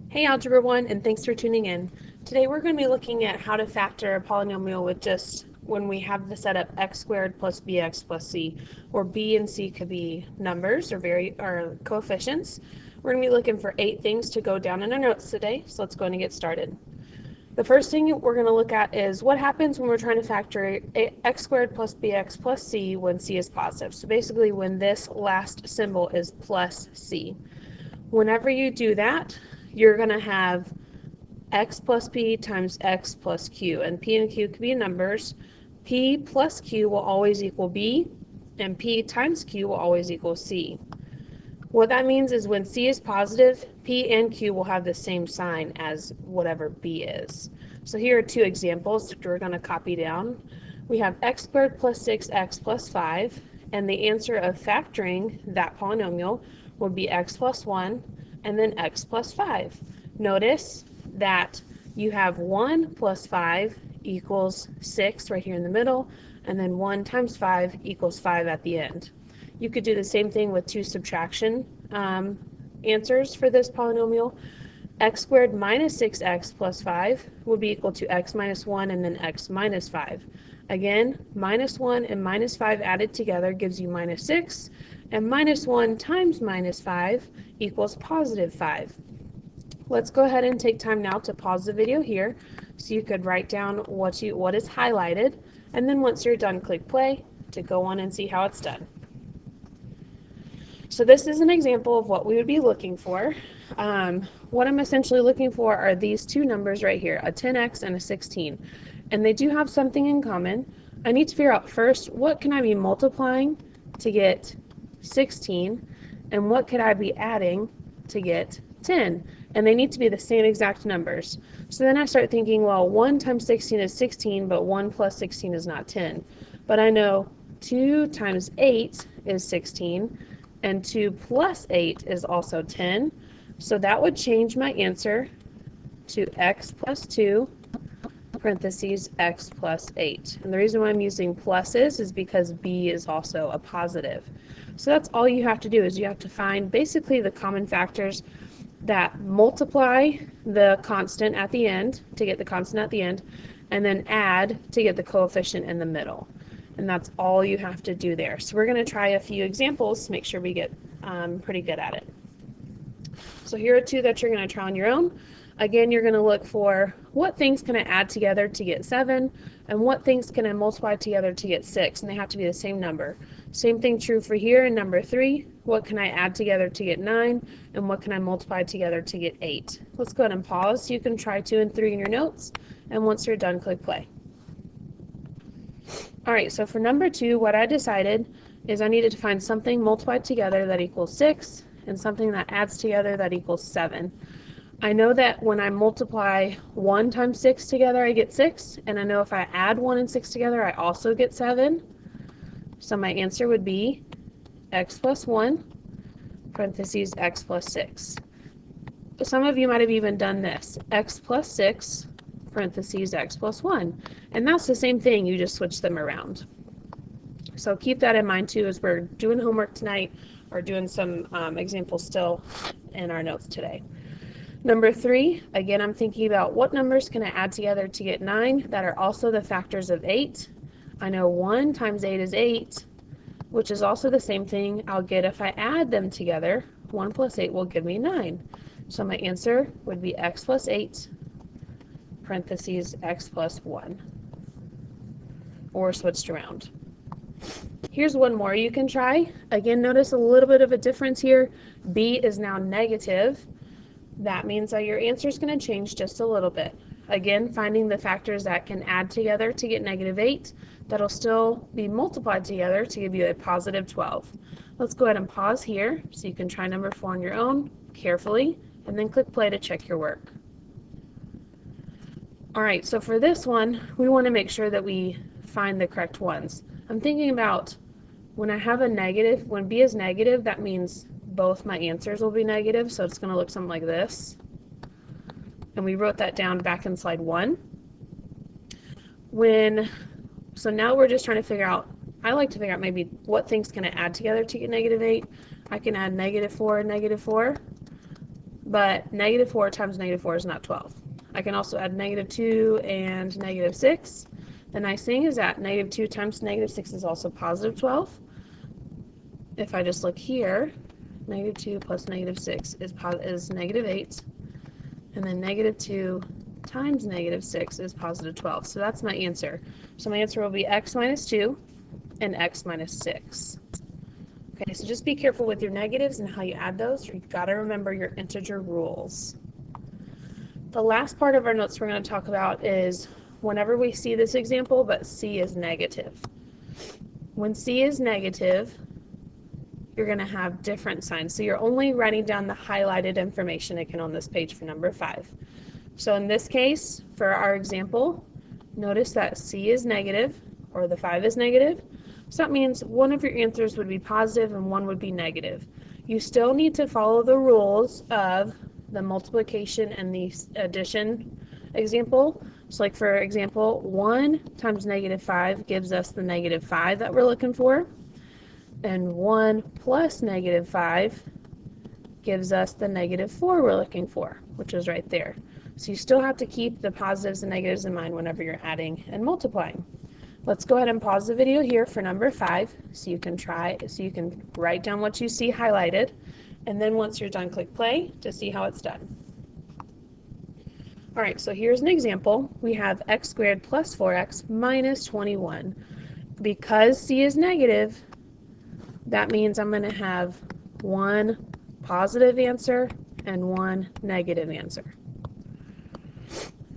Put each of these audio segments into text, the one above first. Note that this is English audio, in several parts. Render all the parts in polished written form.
Hey Algebra 1, and thanks for tuning in. Today we're going to be looking at how to factor a polynomial with just when we have the setup x squared plus bx plus c, where b and c could be numbers or coefficients. We're going to be looking for 8 things to go down in our notes today, so let's go ahead and get started. The first thing we're going to look at is what happens when we're trying to factor x squared plus bx plus c when c is positive. So basically when this last symbol is plus c. Whenever you do that, you're going to have x plus p times x plus q, and p and q can be numbers. P plus q will always equal b, and p times q will always equal c. What that means is when c is positive, p and q will have the same sign as whatever b is. So here are 2 examples that we're going to copy down. We have x squared plus 6x plus 5, and the answer of factoring that polynomial would be x plus 1 and then x plus 5. Notice that you have 1 plus 5 equals 6 right here in the middle, and then 1 times 5 equals 5 at the end. You could do the same thing with 2 subtraction answers for this polynomial. X squared minus 6x plus 5 would be equal to x minus 1 and then x minus 5. Again, minus 1 and minus 5 added together gives you minus 6, and minus 1 times minus 5 equals positive 5. Let's go ahead and take time now to pause the video here so you could write down what is highlighted, and then once you're done, click play to go on and see how it's done. So this is an example of what we would be looking for. What I'm essentially looking for are these 2 numbers right here, a 10x and a 16. And they do have something in common. I need to figure out first, what can I be multiplying to get 16, and what could I be adding to get 10? And they need to be the same exact numbers. So then I start thinking, well, 1 times 16 is 16, but 1 plus 16 is not 10. But I know 2 times 8 is 16, and 2 plus 8 is also 10. So that would change my answer to x plus 2 parentheses x plus 8. And the reason why I'm using pluses is because b is also a positive. So that's all you have to do, is you have to find basically the common factors that multiply the constant at the end to get the constant at the end, and then add to get the coefficient in the middle. And that's all you have to do there. So we're going to try a few examples to make sure we get pretty good at it. So here are 2 that you're going to try on your own. Again, you're going to look for what things can I add together to get 7, and what things can I multiply together to get 6, and they have to be the same number. Same thing true for here in number 3. What can I add together to get 9, and what can I multiply together to get 8? Let's go ahead and pause. You can try 2 and 3 in your notes, and once you're done, click play. Alright, so for number 2, what I decided is I needed to find something multiplied together that equals 6, and something that adds together that equals 7. I know that when I multiply 1 times 6 together, I get 6, and I know if I add 1 and 6 together, I also get 7. So my answer would be x plus 1, parentheses x plus 6. Some of you might have even done this, x plus 6, parentheses x plus 1. And that's the same thing, you just switch them around. So keep that in mind too as we're doing homework tonight, or doing some examples still in our notes today. Number 3, again, I'm thinking about what numbers can I add together to get 9 that are also the factors of 8. I know 1 times 8 is 8, which is also the same thing I'll get if I add them together. 1 plus 8 will give me 9. So my answer would be x plus 8, parentheses x plus 1, or switched around. Here's one more you can try. Again, notice a little bit of a difference here. B is now negative. That means that your answer is going to change just a little bit. Again, finding the factors that can add together to get negative 8, that'll still be multiplied together to give you a positive 12. Let's go ahead and pause here so you can try number 4 on your own carefully, and then click play to check your work. Alright, so for this one, we want to make sure that we find the correct ones. I'm thinking about when I have a negative, when b is negative, that means both my answers will be negative, so it's going to look something like this. And we wrote that down back in slide 1. So now we're just trying to figure out, I like to figure out maybe what things can I add together to get negative 8. I can add negative 4 and negative 4. but negative 4 times negative 4 is not 12. I can also add negative 2 and negative 6. The nice thing is that negative 2 times negative 6 is also positive 12. If I just look here, negative 2 plus negative 6 is negative 8. And then negative 2 times negative 6 is positive 12. So that's my answer. So my answer will be x minus 2 and x minus 6. Okay, so just be careful with your negatives and how you add those. You've got to remember your integer rules. The last part of our notes we're going to talk about is whenever we see this example, but c is negative. When c is negative, you're going to have different signs. So you're only writing down the highlighted information again on this page for number 5. So in this case, for our example, notice that c is negative, or the 5 is negative. So that means one of your answers would be positive and one would be negative. You still need to follow the rules of the multiplication and the addition example. So like for example, 1 times negative 5 gives us the negative 5 that we're looking for. And 1 plus negative 5 gives us the negative 4 we're looking for, which is right there. So you still have to keep the positives and negatives in mind whenever you're adding and multiplying. Let's go ahead and pause the video here for number 5 so you can write down what you see highlighted, and then once you're done, click play to see how it's done. Alright, so here's an example. We have x squared plus 4x minus 21. Because c is negative, that means I'm going to have one positive answer and one negative answer.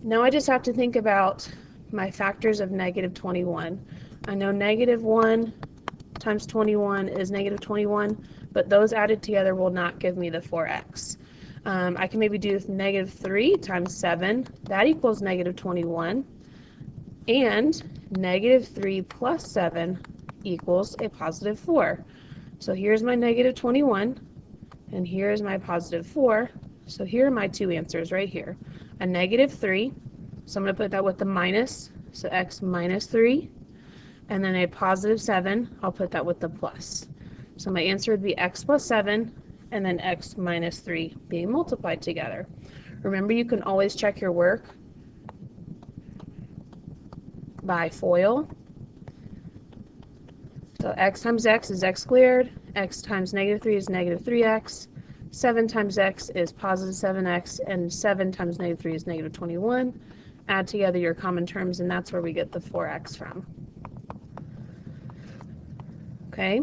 Now I just have to think about my factors of negative 21. I know negative 1 times 21 is negative 21, but those added together will not give me the 4x. I can maybe do negative 3 times 7. That equals negative 21. And negative 3 plus 7 equals a positive 4. So here's my negative 21, and here's my positive 4. So here are my two answers right here. A negative 3, so I'm going to put that with the minus, so x minus 3. And then a positive 7, I'll put that with the plus. So my answer would be x plus 7, and then x minus 3 being multiplied together. Remember, you can always check your work by FOIL. So x times x is x squared, x times negative 3 is negative 3x, 7 times x is positive 7x, and 7 times negative 3 is negative 21. Add together your common terms, and that's where we get the 4x from. Okay,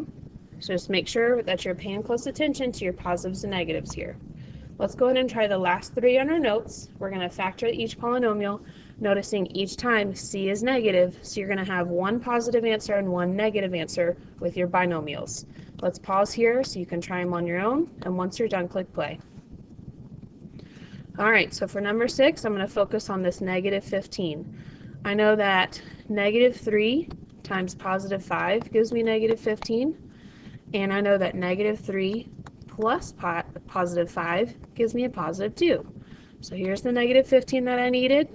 so just make sure that you're paying close attention to your positives and negatives here. Let's go ahead and try the last 3 on our notes. We're going to factor each polynomial, noticing each time c is negative, so you're going to have one positive answer and one negative answer with your binomials. Let's pause here so you can try them on your own, and once you're done, click play. Alright, so for number 6, I'm going to focus on this negative 15. I know that negative 3 times positive 5 gives me negative 15, and I know that negative 3 plus positive 5 gives me a positive 2. So here's the negative 15 that I needed,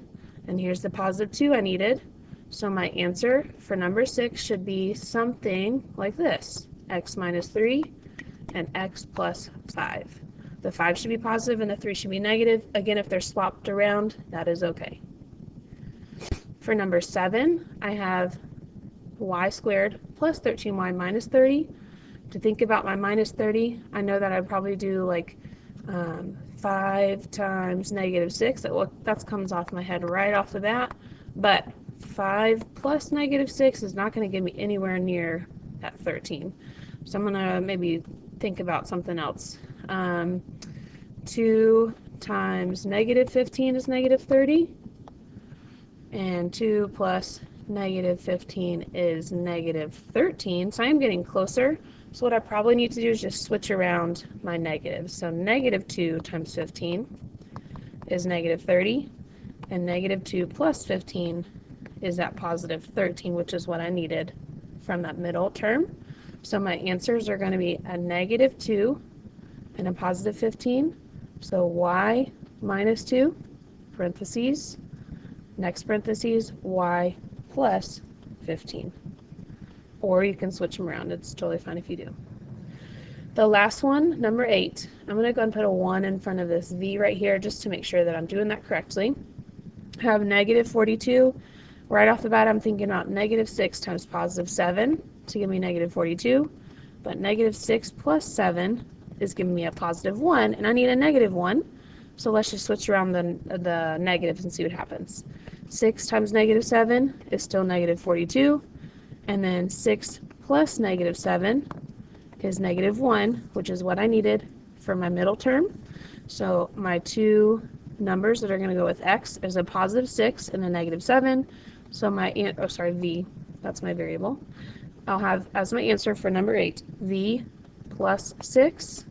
and here's the positive 2 I needed. So my answer for number 6 should be something like this: x minus 3 and x plus 5. The 5 should be positive and the 3 should be negative. Again, if they're swapped around, that is okay. For number 7, I have y squared plus 13y minus 30. To think about my minus 30, I know that I'd probably do like 5 times negative 6. That comes off my head right off the bat. But 5 plus negative 6 is not going to get me anywhere near that 13. So I'm going to maybe think about something else. 2 times negative 15 is negative 30. And 2 plus negative 15 is negative 13. So I'm getting closer. So what I probably need to do is just switch around my negatives. So negative 2 times 15 is negative 30. And negative 2 plus 15 is that positive 13, which is what I needed from that middle term. So my answers are going to be a negative 2 and a positive 15. So y minus 2, parentheses, next parentheses, y plus 15. Or you can switch them around. It's totally fine if you do. The last one, number 8, I'm going to go and put a 1 in front of this v right here just to make sure that I'm doing that correctly. I have negative 42. Right off the bat, I'm thinking about negative 6 times positive 7 to give me negative 42. But negative 6 plus 7 is giving me a positive 1, and I need a negative 1. So let's just switch around the negatives and see what happens. 6 times negative 7 is still negative 42. And then 6 plus negative 7 is negative 1, which is what I needed for my middle term. So my two numbers that are going to go with x is a positive 6 and a negative 7. So my, v, that's my variable. I'll have as my answer for number 8, v plus 6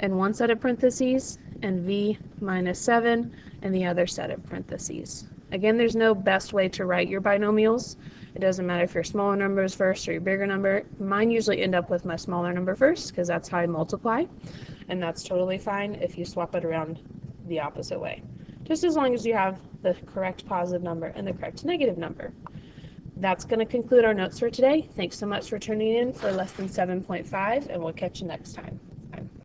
in one set of parentheses and v minus 7 in the other set of parentheses. Again, there's no best way to write your binomials. It doesn't matter if your smaller number is first or your bigger number. Mine usually end up with my smaller number first because that's how I multiply, and that's totally fine if you swap it around the opposite way, just as long as you have the correct positive number and the correct negative number. That's going to conclude our notes for today. Thanks so much for tuning in for Lesson 7.5, and we'll catch you next time.